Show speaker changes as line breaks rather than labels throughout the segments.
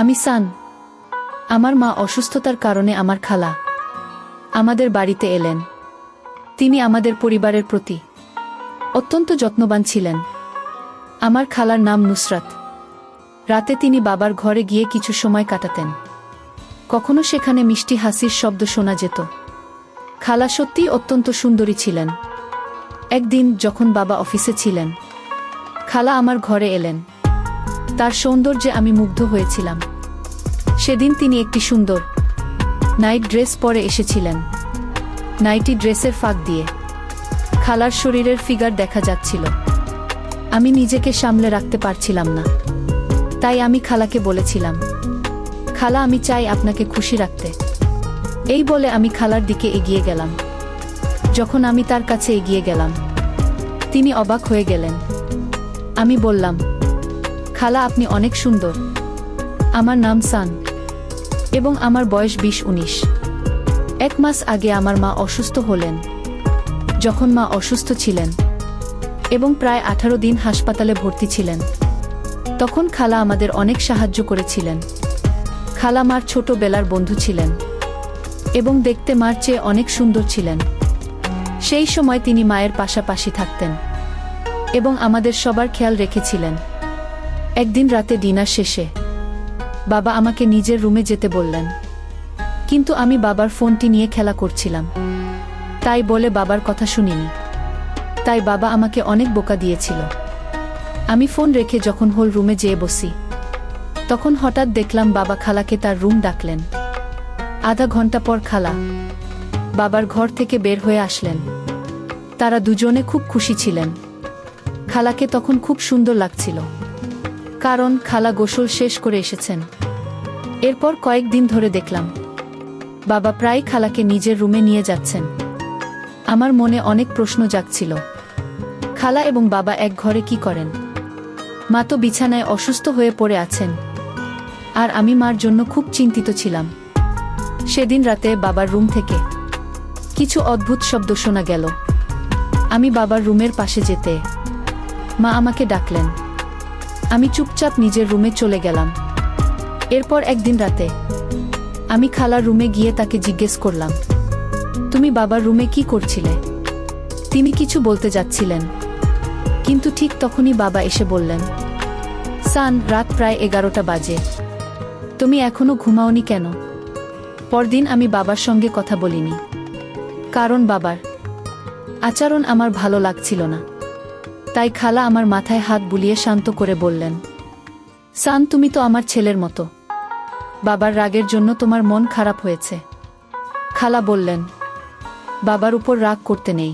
আমি সান। আমার মা অসুস্থতার কারণে আমার খালা আমাদের বাড়িতে এলেন। তিনি আমাদের পরিবারের প্রতি অত্যন্ত যত্নবান ছিলেন। আমার খালার নাম নুসরাত। রাতে তিনি বাবার ঘরে গিয়ে কিছু সময় কাটাতেন। কখনো সেখানে মিষ্টি হাসির শব্দ শোনা যেত। খালা সত্যিই অত্যন্ত সুন্দরী ছিলেন। একদিন যখন বাবা অফিসে ছিলেন, খালা আমার ঘরে এলেন। তার সৌন্দর্যে আমি মুগ্ধ হয়েছিলাম। সেদিন তিনি একটি সুন্দর নাইট ড্রেস পরে এসেছিলেন। নাইটি ড্রেসের ফাঁক দিয়ে খালার শরীরের ফিগার দেখা যাচ্ছিল। আমি নিজেকে সামলে রাখতে পারছিলাম না। তাই আমি খালাকে বলেছিলাম, খালা, আমি চাই আপনাকে খুশি রাখতে। এই বলে আমি খালার দিকে এগিয়ে গেলাম। যখন আমি তার কাছে এগিয়ে গেলাম, তিনি অবাক হয়ে গেলেন। আমি বললাম, খালা, আপনি অনেক সুন্দর। আমার নাম সান এবং আমার বয়স 20-19। 1 মাস আগে আমার মা অসুস্থ হলেন। যখন মা অসুস্থ ছিলেন এবং প্রায় 18 দিন হাসপাতালে ভর্তি ছিলেন, তখন খালা আমাদের অনেক সাহায্য করেছিলেন। খালা মার ছোটবেলার বন্ধু ছিলেন এবং দেখতে মার চেয়ে অনেক সুন্দর ছিলেন। সেই সময় তিনি মায়ের পাশাপাশি থাকতেন এবং আমাদের সবার খেয়াল রেখেছিলেন। একদিন রাতে ডিনার শেষে বাবা আমাকে নিজের রুমে যেতে বললেন, কিন্তু আমি বাবার ফোনটি নিয়ে খেলা করছিলাম। তাই বলে বাবার কথা শুনিনি। তাই বাবা আমাকে অনেক বোকা দিয়েছিল। আমি ফোন রেখে যখন হোল রুমে যেয়ে বসি, তখন হঠাৎ দেখলাম বাবা খালাকে তার রুম ডাকলেন। আধা ঘন্টা পর খালা বাবার ঘর থেকে বের হয়ে আসলেন। তারা দুজনে খুব খুশি ছিলেন। খালাকে তখন খুব সুন্দর লাগছিল, কারণ খালা গোসল শেষ করে এসেছেন। এরপর কয়েকদিন ধরে দেখলাম বাবা প্রায় খালাকে নিজের রুমে নিয়ে যাচ্ছেন। আমার মনে অনেক প্রশ্ন জাগছিল। খালা এবং বাবা এক ঘরে কি করেন? মা তো বিছানায় অসুস্থ হয়ে পড়ে আছেন, আর আমি মার জন্য খুব চিন্তিত ছিলাম। সেদিন রাতে বাবার রুম থেকে কিছু অদ্ভুত শব্দ শোনা গেল। আমি বাবার রুমের পাশে যেতে মা আমাকে ডাকলেন। আমি চুপচাপ নিজের রুমে চলে গেলাম। এরপর একদিন রাতে আমি খালার রুমে গিয়ে তাকে জিজ্ঞেস করলাম, তুমি বাবার রুমে কি করছিলে? তিনি কিছু বলতে যাচ্ছিলেন, কিন্তু ঠিক তখনই বাবা এসে বললেন, সান, রাত প্রায় 11টা বাজে। তুমি এখনো ঘুমাওনি কেন? পরদিন আমি বাবার সঙ্গে কথা বলিনি, কারণ বাবার আচরণ আমার ভালো লাগছিল না। তাই খালা আমার মাথায় হাত বুলিয়ে শান্ত করে বললেন, সান, তুমি তো আমার ছেলের মতো। বাবার রাগের জন্য তোমার মন খারাপ হয়েছে। খালা বললেন, বাবার উপর রাগ করতে নেই।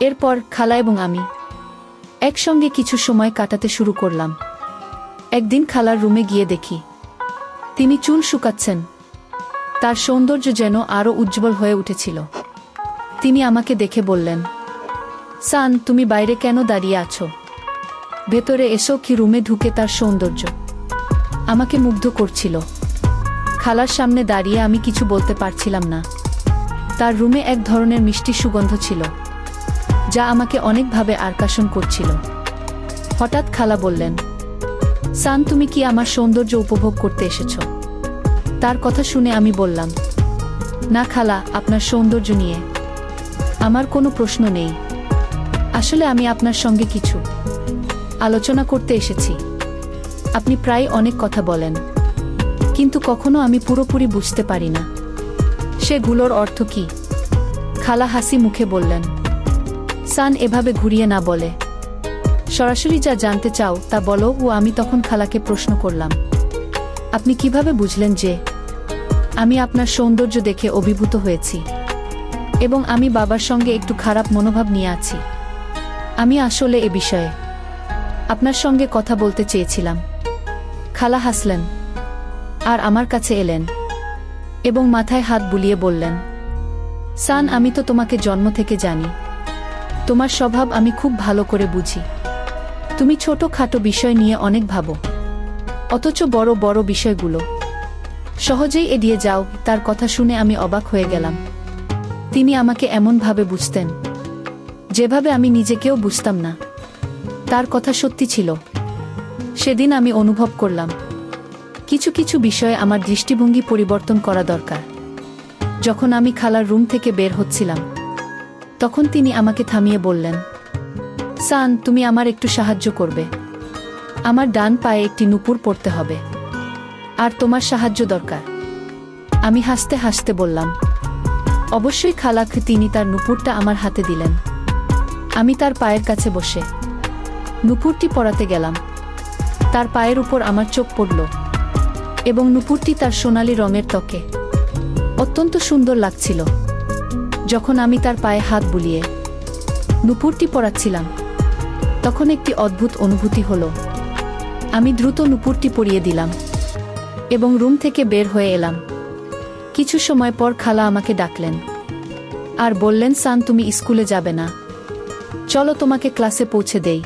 এরপর খালা এবং আমি একসঙ্গে কিছু সময় কাটাতে শুরু করলাম। একদিন খালার রুমে গিয়ে দেখি তিনি চুল শুকাচ্ছেন। তার সৌন্দর্য যেন আরও উজ্জ্বল হয়ে উঠেছিল। তিনি আমাকে দেখে বললেন, সান, তুমি বাইরে কেন দাঁড়িয়ে আছো? ভেতরে এসো। কি রুমে ঢুকে তার সৌন্দর্য আমাকে মুগ্ধ করছিল। খালার সামনে দাঁড়িয়ে আমি কিছু বলতে পারছিলাম না। তার রুমে এক ধরনের মিষ্টি সুগন্ধ ছিল, যা আমাকে অনেকভাবে আকর্ষণ করছিল। হঠাৎ খালা বললেন, সান, তুমি কি আমার সৌন্দর্য উপভোগ করতে এসেছো? তার কথা শুনে আমি বললাম, না খালা, আপনার সৌন্দর্য নিয়ে আমার কোনো প্রশ্ন নেই। আসলে আমি আপনার সঙ্গে কিছু আলোচনা করতে এসেছি। আপনি প্রায় অনেক কথা বলেন, কিন্তু কখনো আমি পুরোপুরি বুঝতে পারি না সেগুলোর অর্থ কি। খালা হাসি মুখে বললেন, সান, এভাবে ঘুরিয়ে না বলে সরাসরি যা জানতে চাও তা বলো। ও আমি তখন খালাকে প্রশ্ন করলাম, আপনি কিভাবে বুঝলেন যে আমি আপনার সৌন্দর্য দেখে অভিভূত হয়েছি এবং আমি বাবার সঙ্গে একটু খারাপ মনোভাব নিয়ে আছি? আমি আসলে এ বিষয়ে আপনার সঙ্গে কথা বলতে চেয়েছিলাম। খালা হাসলেন আর আমার কাছে এলেন এবং মাথায় হাত বুলিয়ে বললেন, সান, আমি তো তোমাকে জন্ম থেকে জানি। তোমার স্বভাব আমি খুব ভালো করে বুঝি। তুমি ছোটখাটো বিষয় নিয়ে অনেক ভাবো, অথচ বড় বড় বিষয়গুলো সহজেই এড়িয়ে যাও। তার কথা শুনে আমি অবাক হয়ে গেলাম। তিনি আমাকে এমনভাবে বুঝতেন যেভাবে আমি নিজেকেও বুঝতাম না। তার কথা সত্যি ছিল। সেদিন আমি অনুভব করলাম কিছু কিছু বিষয়ে আমার দৃষ্টিভঙ্গি পরিবর্তন করা দরকার। যখন আমি খালার রুম থেকে বের হচ্ছিলাম, তখন তিনি আমাকে থামিয়ে বললেন, সান, তুমি আমার একটু সাহায্য করবে। আমার ডান পায়ে একটি নুপুর পরতে হবে, আর তোমার সাহায্য দরকার। আমি হাসতে হাসতে বললাম, অবশ্যই খালা। তিনি তার নুপুরটা আমার হাতে দিলেন। আমি তার পায়ের কাছে বসে নুপুরটি পরাতে গেলাম। তার পায়ের উপর আমার চোখ পড়ল, এবং নুপুরটি তার সোনালি রঙের ত্বকে অত্যন্ত সুন্দর লাগছিল। যখন আমি তার পায়ে হাত বুলিয়ে নুপুরটি পরাচ্ছিলাম, তখন একটি অদ্ভুত অনুভূতি হলো। আমি দ্রুত নুপুরটি পরিয়ে দিলাম এবং রুম থেকে বের হয়ে এলাম। কিছু সময় পর খালা আমাকে ডাকলেন আর বললেন, সান, তুমি স্কুলে যাবে না? চলো তোমাকে ক্লাসে পৌঁছে দেই।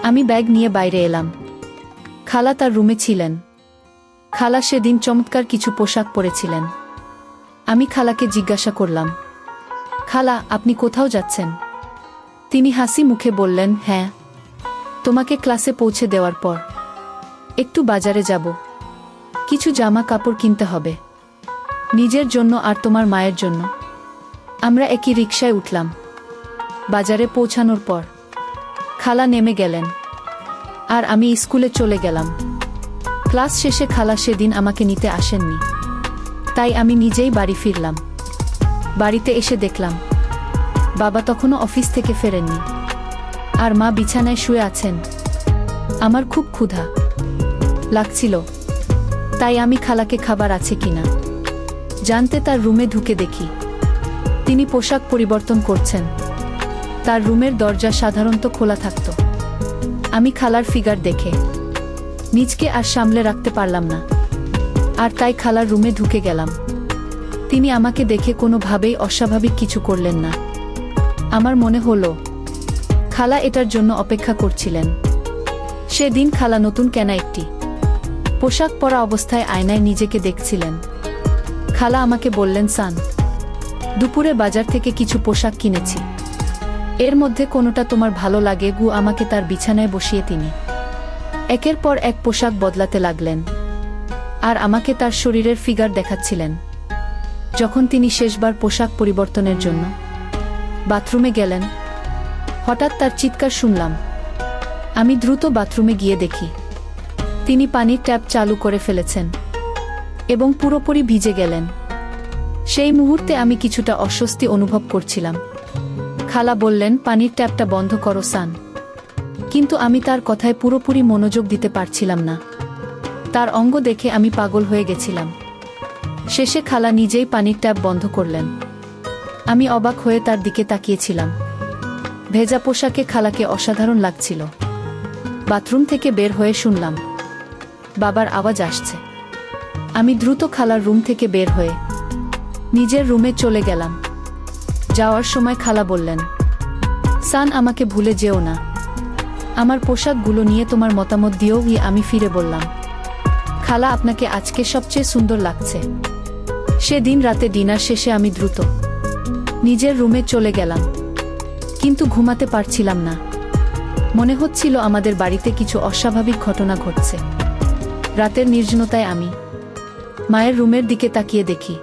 আমি ব্যাগ নিয়ে বাইরে এলাম। খালা তার রুমে ছিলেন। খালা সেদিন চমৎকার কিছু পোশাক পরেছিলেন। আমি খালাকে জিজ্ঞাসা করলাম, খালা, আপনি কোথাও যাচ্ছেন? তিনি হাসি মুখে বললেন, হ্যাঁ, তোমাকে ক্লাসে পৌঁছে দেওয়ার পর একটু বাজারে যাব। কিছু জামা কাপড় কিনতে হবে, নিজের জন্য আর তোমার মায়ের জন্য। আমরা একই রিকশায় উঠলাম। বাজারে পৌঁছানোর পর খালা নেমে গেলেন, আর আমি স্কুলে চলে গেলাম। ক্লাস শেষে খালা সেদিন আমাকে নিতে আসেননি, তাই আমি নিজেই বাড়ি ফিরলাম। বাড়িতে এসে দেখলাম বাবা তখনও অফিস থেকে ফেরেননি, আর মা বিছানায় শুয়ে আছেন। আমার খুব ক্ষুধা লাগছিল, তাই আমি খালাকে খাবার আছে কিনা জানতে তার রুমে ঢুকে দেখি তিনি পোশাক পরিবর্তন করছেন। তার রুমের দরজা সাধারণত খোলা থাকত। আমি খালার ফিগার দেখে নিজকে আর সামলে রাখতে পারলাম না, আর তাই খালার রুমে ঢুকে গেলাম। তিনি আমাকে দেখে কোনোভাবেই অস্বাভাবিক কিছু করলেন না। আমার মনে হলো খালা এটার জন্য অপেক্ষা করছিলেন। সেদিন খালা নতুন কেনা একটি পোশাক পরা অবস্থায় আয়নায় নিজেকে দেখছিলেন। খালা আমাকে বললেন, সান, দুপুরে বাজার থেকে কিছু পোশাক কিনেছি, এর মধ্যে কোনোটা তোমার ভালো লাগে? আমাকে তার বিছানায় বসিয়ে তিনি একের পর এক পোশাক বদলাতে লাগলেন, আর আমাকে তার শরীরের ফিগার দেখাচ্ছিলেন। যখন তিনি শেষবার পোশাক পরিবর্তনের জন্য বাথরুমে গেলেন, হঠাৎ তার চিৎকার শুনলাম। আমি দ্রুত বাথরুমে গিয়ে দেখি তিনি পানির ট্যাপ চালু করে ফেলেছেন এবং পুরোপুরি ভিজে গেলেন। সেই মুহূর্তে আমি কিছুটা অস্বস্তি অনুভব করছিলাম। খালা বললেন, পানির ট্যাপটা বন্ধ করো, সান। কিন্তু আমি তার কথায় পুরোপুরি মনোযোগ দিতে পারছিলাম না। তার অঙ্গ দেখে আমি পাগল হয়ে গেছিলাম। শেষে খালা নিজেই পানির ট্যাপ বন্ধ করলেন। আমি অবাক হয়ে তার দিকে তাকিয়েছিলাম। ভেজা পোশাকে খালাকে অসাধারণ লাগছিল। বাথরুম থেকে বের হয়ে শুনলাম বাবার আওয়াজ আসছে। আমি দ্রুত খালার রুম থেকে বের হয়ে নিজের রুমে চলে গেলাম। যাওয়ার সময় খালা বললেন, সান, আমাকে ভুলে যেও না। আমার পোশাকগুলো নিয়ে তোমার মতামত দিও। আমি ফিরে বললাম, খালা, আপনাকে আজকে সবচেয়ে সুন্দর লাগছে। সেদিন রাতে ডিনার শেষে আমি দ্রুত নিজের রুমে চলে গেলাম, কিন্তু ঘুমাতে পারছিলাম না। মনে হচ্ছিল আমাদের বাড়িতে কিছু অস্বাভাবিক ঘটনা ঘটছে। রাতের নির্জনতায় আমি মায়ের রুমের দিকে তাকিয়ে দেখি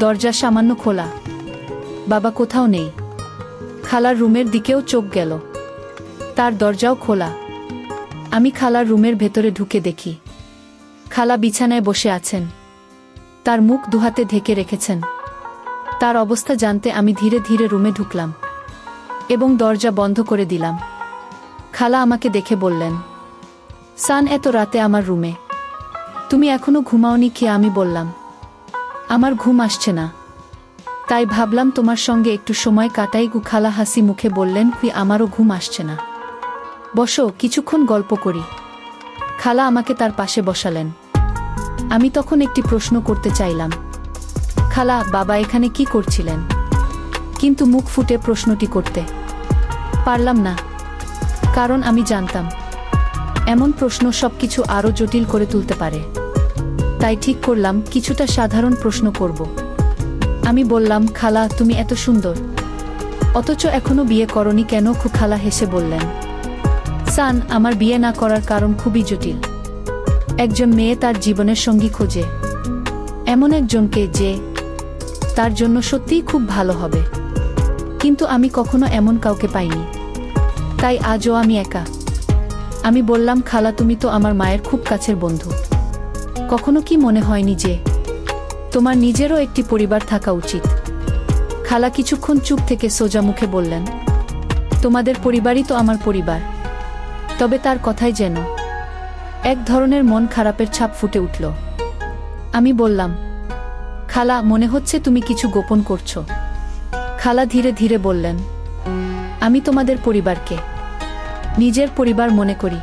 দরজা সামান্য খোলা, বাবা কোথাও নেই। খালার রুমের দিকেও চোখ গেল, তার দরজাও খোলা। আমি খালার রুমের ভেতরে ঢুকে দেখি খালা বিছানায় বসে আছেন, তার মুখ দুহাতে ঢেকে রেখেছেন। তার অবস্থা জানতে আমি ধীরে ধীরে রুমে ঢুকলাম এবং দরজা বন্ধ করে দিলাম। খালা আমাকে দেখে বললেন, সান, এত রাতে আমার রুমে, তুমি এখনো ঘুমাওনি? আমি বললাম, আমার ঘুম আসছে না, তাই ভাবলাম তোমার সঙ্গে একটু সময় কাটাই। খালা হাসি মুখে বললেন, আমারও ঘুম আসছে না, বসো, কিছুক্ষণ গল্প করি। খালা আমাকে তার পাশে বসালেন। আমি তখন একটি প্রশ্ন করতে চাইলাম, খালা, বাবা এখানে কি করছিলেন? কিন্তু মুখ ফুটে প্রশ্নটি করতে পারলাম না, কারণ আমি জানতাম এমন প্রশ্ন সবকিছু আরও জটিল করে তুলতে পারে। তাই ঠিক করলাম কিছুটা সাধারণ প্রশ্ন করব। আমি বললাম, খালা, তুমি এত সুন্দর, অথচ এখনো বিয়ে করনি কেন? খালা হেসে বললেন, সান, আমার বিয়ে না করার কারণ খুবই জটিল। একজন মেয়ে তার জীবনের সঙ্গী খোঁজে, এমন একজনকে যে তার জন্য সত্যিই খুব ভালো হবে। কিন্তু আমি কখনো এমন কাউকে পাইনি, তাই আজও আমি একা। আমি বললাম, খালা, তুমি তো আমার মায়ের খুব কাছের বন্ধু, কখনো কি মনে হয়নি যে তোমার নিজেরও একটি পরিবার থাকা উচিত? খালা কিছুক্ষণ চুপ থেকে সোজা মুখে বললেন, তোমাদের পরিবারই তো আমার পরিবার। তবে তার কথায় যেন এক ধরনের মন খারাপের ছাপ ফুটে উঠল। আমি বললাম, খালা, মনে হচ্ছে তুমি কিছু গোপন করছো। খালা ধীরে ধীরে বললেন, আমি তোমাদের পরিবারকে নিজের পরিবার মনে করি,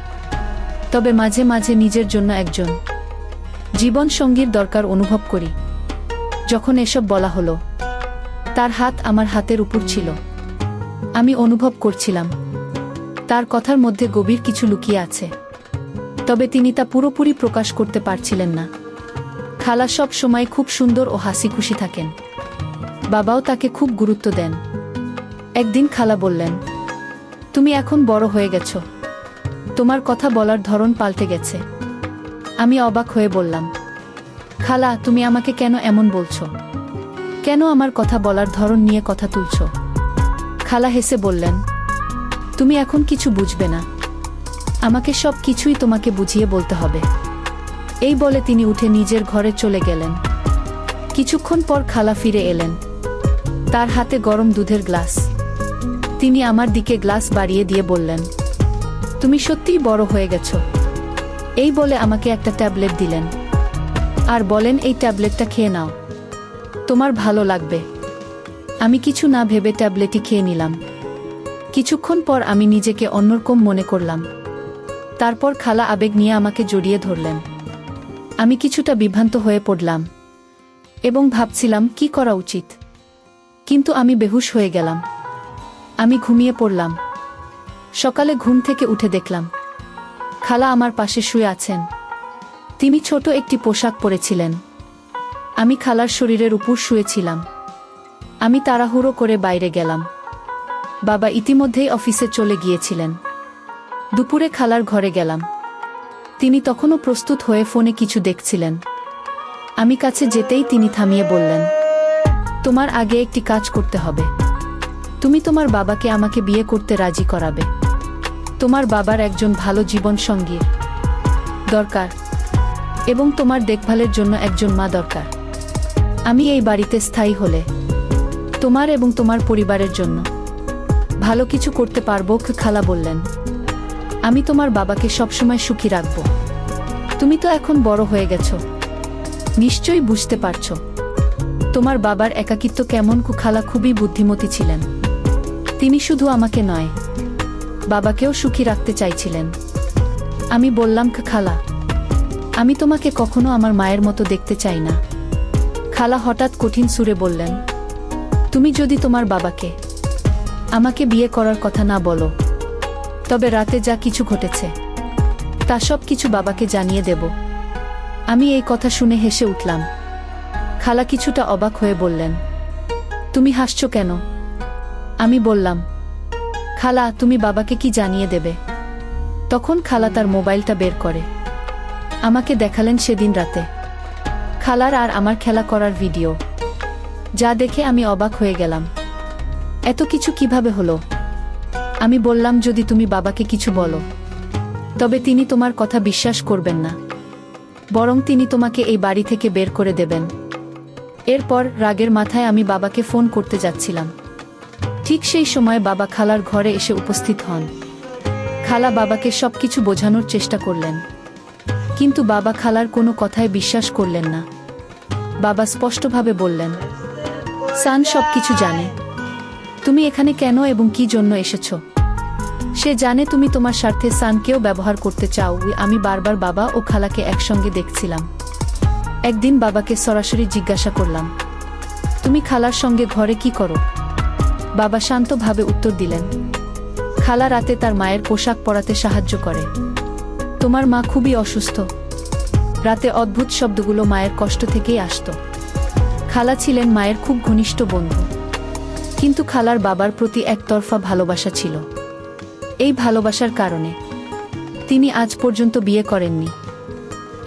তবে মাঝে মাঝে নিজের জন্য একজন জীবন সঙ্গীর দরকার অনুভব করি। যখন এসব বলা হলো, তার হাত আমার হাতের উপর ছিল। আমি অনুভব করছিলাম তার কথার মধ্যে গভীর কিছু লুকিয়ে আছে, তবে তিনি তা পুরোপুরি প্রকাশ করতে পারছিলেন না। খালা সব সময় খুব সুন্দর ও হাসি খুশি থাকেন, বাবাও তাকে খুব গুরুত্ব দেন। একদিন খালা বললেন, তুমি এখন বড় হয়ে গেছো, তোমার কথা বলার ধরন পাল্টে গেছে। আমি অবাক হয়ে বললাম, খালা, তুমি আমাকে কেন এমন বলছো? কেন আমার কথা বলার ধরন নিয়ে কথা তুলছো? খালা হেসে বললেন, তুমি এখন কিছু বুঝবে না, আমাকে সব কিছুই তোমাকে বুঝিয়ে বলতে হবে। এই বলে তিনি উঠে নিজের ঘরে চলে গেলেন। কিছুক্ষণ পর খালা ফিরে এলেন, তার হাতে গরম দুধের গ্লাস। তিনি আমার দিকে গ্লাস বাড়িয়ে দিয়ে বললেন, তুমি সত্যিই বড় হয়ে গেছো। এই বলে আমাকে একটা ট্যাবলেট দিলেন, আর বলেন, এই ট্যাবলেটটা খেয়ে নাও, তোমার ভালো লাগবে। আমি কিছু না ভেবে ট্যাবলেটই খেয়ে নিলাম। কিছুক্ষণ পর আমি নিজেকে অন্যরকম মনে করলাম। তারপর খালা আবেগ নিয়ে আমাকে জড়িয়ে ধরলেন। আমি কিছুটা বিভ্রান্ত হয়ে পড়লাম এবং ভাবছিলাম কি করা উচিত, কিন্তু আমি বেহুশ হয়ে গেলাম। আমি ঘুমিয়ে পড়লাম। সকালে ঘুম থেকে উঠে দেখলাম খালা আমার পাশে শুয়ে আছেন। তিনি ছোট একটি পোশাক পরেছিলেন। আমি খালার শরীরের উপর শুয়েছিলাম। আমি তাড়াহুড়ো করে বাইরে গেলাম। বাবা ইতিমধ্যেই অফিসে চলে গিয়েছিলেন। দুপুরে খালার ঘরে গেলাম। তিনি তখনও প্রস্তুত হয়ে ফোনে কিছু দেখছিলেন। আমি কাছে যেতেই তিনি থামিয়ে বললেন, তোমার আগে একটি কাজ করতে হবে। তুমি তোমার বাবাকে আমাকে বিয়ে করতে রাজি করাবে। তোমার বাবার একজন ভালো জীবন সঙ্গীর দরকার এবং তোমার দেখভালের জন্য একজন মা দরকার। আমি এই বাড়িতে স্থায়ী হলে তোমার এবং তোমার পরিবারের জন্য ভালো কিছু করতে পারবো। খালা বললেন, আমি তোমার বাবাকে সবসময় সুখী রাখব। তুমি তো এখন বড় হয়ে গেছো, নিশ্চয়ই বুঝতে পারছো তোমার বাবার একাকিত্ব কেমন। খালা খুবই বুদ্ধিমতী ছিলেন। তিনি শুধু আমাকে নয়, বাবাকেও সুখী রাখতে চাইছিলেন। আমি বললাম, খালা, আমি তোমাকে কখনো আমার মায়ের মতো দেখতে চাই না। খালা হঠাৎ কঠিন সুরে বললেন, তুমি যদি তোমার বাবাকে আমাকে বিয়ে করার কথা না বলো, তবে রাতে যা কিছু ঘটেছে তা সব কিছু বাবাকে জানিয়ে দেব। আমি এই কথা শুনে হেসে উঠলাম। খালা কিছুটা অবাক হয়ে বললেন, তুমি হাসছো কেন? আমি বললাম, খালা, তুমি বাবাকে কি জানিয়ে দেবে? তখন খালা তার মোবাইলটা বের করে আমাকে দেখালেন সেদিন রাতে খালার আর আমার খেলা করার ভিডিও, যা দেখে আমি অবাক হয়ে গেলাম। এত কিছু কিভাবে হলো? আমি বললাম, যদি তুমি বাবাকে কিছু বলো, তবে তিনি তোমার কথা বিশ্বাস করবেন না, বরং তিনি তোমাকে এই বাড়ি থেকে বের করে দেবেন। এরপর রাগের মাথায় আমি বাবাকে ফোন করতে যাচ্ছিলাম। ঠিক সেই সময় বাবা খালার ঘরে এসে উপস্থিত হন। খালা বাবাকে সবকিছু বোঝানোর চেষ্টা করলেন, কিন্তু বাবা খালার কোনো কথায় বিশ্বাস করলেন না। বাবা স্পষ্টভাবে বললেন, সান সবকিছু জানে। তুমি এখানে কেন এবং কি জন্য এসেছো? সে জানে তুমি তোমার স্বার্থে সানকেও ব্যবহার করতে চাও। আমি বারবার বাবা ও খালাকে একসঙ্গে দেখছিলাম। একদিন বাবাকে সরাসরি জিজ্ঞাসা করলাম, তুমি খালার সঙ্গে ঘরে কি করো? বাবা শান্তভাবে উত্তর দিলেন, খালা রাতে তার মায়ের পোশাক পরাতে সাহায্য করে। তোমার মা খুবই অসুস্থ। রাতে অদ্ভুত শব্দগুলো মায়ের কষ্ট থেকেই আসতো। খালা ছিলেন মায়ের খুব ঘনিষ্ঠ বন্ধু, কিন্তু খালার বাবার প্রতি একতরফা ভালোবাসা ছিল। এই ভালোবাসার কারণে তিনি আজ পর্যন্ত বিয়ে করেননি।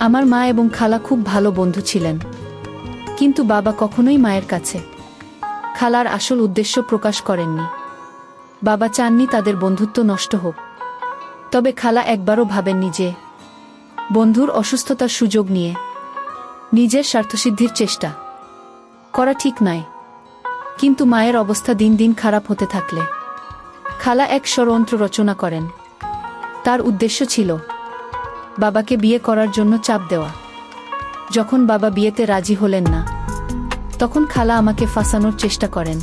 আমার মা এবং খালা খুব ভালো বন্ধু ছিলেন, কিন্তু বাবা কখনোই মায়ের কাছে খালার আসল উদ্দেশ্য প্রকাশ করেননি। বাবা চাননি তাদের বন্ধুত্ব নষ্ট হোক। তবে খালা একবারও ভাবেননি যে বন্ধুর অসুস্থতার সুযোগ নিয়ে নিজের স্বার্থসিদ্ধির চেষ্টা করা ঠিক নয়। কিন্তু মায়ের অবস্থা দিন দিন খারাপ হতে থাকলে খালা এক ষড়যন্ত্র রচনা করেন। তার উদ্দেশ্য ছিল বাবাকে বিয়ে করার জন্য চাপ দেওয়া। যখন বাবা বিয়েতে রাজি হলেন না, তখন খালা আমাকে ফাঁসানোর চেষ্টা করেন।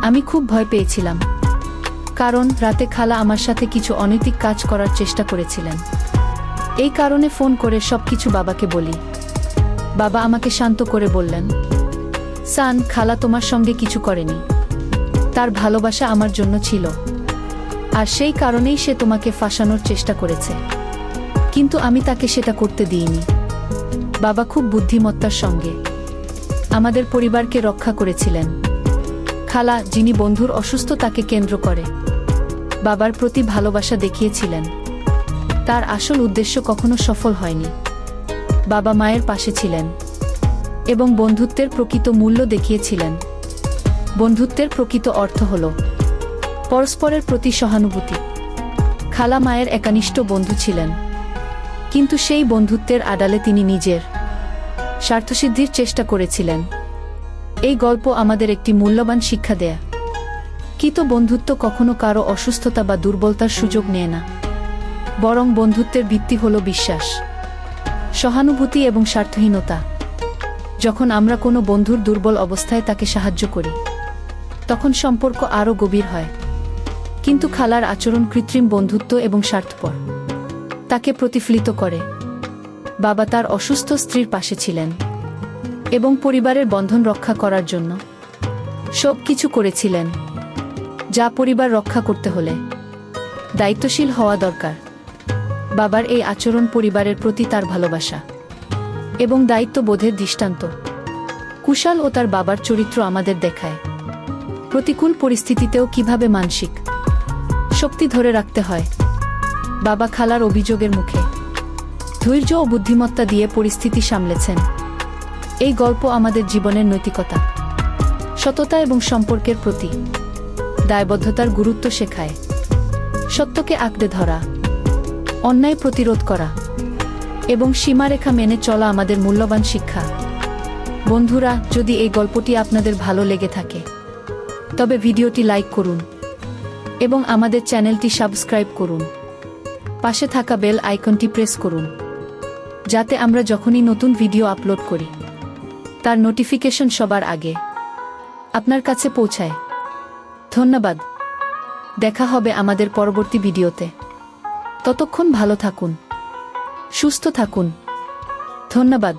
আমি খুব ভয় পেয়েছিলাম, কারণ রাতে খালা আমার সাথে কিছু অনৈতিক কাজ করার চেষ্টা করেছিলেন। এই কারণে ফোন করে সবকিছু বাবাকে বলি। বাবা আমাকে শান্ত করে বললেন, সান, খালা তোমার সঙ্গে কিছু করেনি। তার ভালোবাসা আমার জন্য ছিল, আর সেই কারণেই সে তোমাকে ফাঁসানোর চেষ্টা করেছে। কিন্তু আমি তাকে সেটা করতে দিইনি। বাবা খুব বুদ্ধিমত্তার সঙ্গে আমাদের পরিবারকে রক্ষা করেছিলেন। খালা, যিনি বন্ধুর অসুস্থতাকে কেন্দ্র করে বাবার প্রতি ভালোবাসা দেখিয়েছিলেন, তার আসল উদ্দেশ্য কখনো সফল হয়নি। বাবা মায়ের পাশে ছিলেন এবং বন্ধুত্বের প্রকৃত মূল্য দেখিয়েছিলেন। বন্ধুত্বের প্রকৃত অর্থ হল পরস্পরের প্রতি সহানুভূতি। খালা মায়ের একনিষ্ঠ বন্ধু ছিলেন, কিন্তু সেই বন্ধুত্বের আড়ালে তিনি নিজের স্বার্থসিদ্ধির চেষ্টা করেছিলেন। এই গল্প আমাদের একটি মূল্যবান শিক্ষা দেয়। কৃত বন্ধুত্ব কখনো কারো অসুস্থতা বা দুর্বলতার সুযোগ নেয় না, বরং বন্ধুত্বের ভিত্তি হল বিশ্বাস, সহানুভূতি এবং স্বার্থহীনতা। যখন আমরা কোনো বন্ধুর দুর্বল অবস্থায় তাকে সাহায্য করি, তখন সম্পর্ক আরও গভীর হয়। কিন্তু খালার আচরণ কৃত্রিম বন্ধুত্ব এবং স্বার্থপর তাকে প্রতিফলিত করে। বাবা তার অসুস্থ স্ত্রীর পাশে ছিলেন এবং পরিবারের বন্ধন রক্ষা করার জন্য সব কিছু করেছিলেন, যা পরিবার রক্ষা করতে হলে দায়িত্বশীল হওয়া দরকার। বাবার এই আচরণ পরিবারের প্রতি তার ভালোবাসা এবং দায়িত্ববোধের দৃষ্টান্ত। কুশাল ও তার বাবার চরিত্র আমাদের দেখায় প্রতিকূল পরিস্থিতিতেও কিভাবে মানসিক শক্তি ধরে রাখতে হয়। বাবা খালার অভিযোগের মুখে ধৈর্য ও বুদ্ধিমত্তা দিয়ে পরিস্থিতি সামলেছেন। এই গল্প আমাদের জীবনের নৈতিকতা, সততা এবং সম্পর্কের প্রতি দায়বদ্ধতার গুরুত্ব শেখায়। সত্যকে আঁকড়ে ধরা, অন্যায় প্রতিরোধ করা এবং সীমারেখা মেনে চলা আমাদের মূল্যবান শিক্ষা। বন্ধুরা, যদি এই গল্পটি আপনাদের ভালো লেগে থাকে, তবে ভিডিওটি লাইক করুন এবং আমাদের চ্যানেলটি সাবস্ক্রাইব করুন। পাশে থাকা বেল আইকনটি প্রেস করুন, যাতে আমরা যখনই নতুন ভিডিও আপলোড করি, তার নোটিফিকেশন সবার আগে আপনার কাছে পৌঁছায়। ধন্যবাদ। দেখা হবে আমাদের পরবর্তী ভিডিওতে। ততক্ষণ ভালো থাকুন, সুস্থ থাকুন। ধন্যবাদ।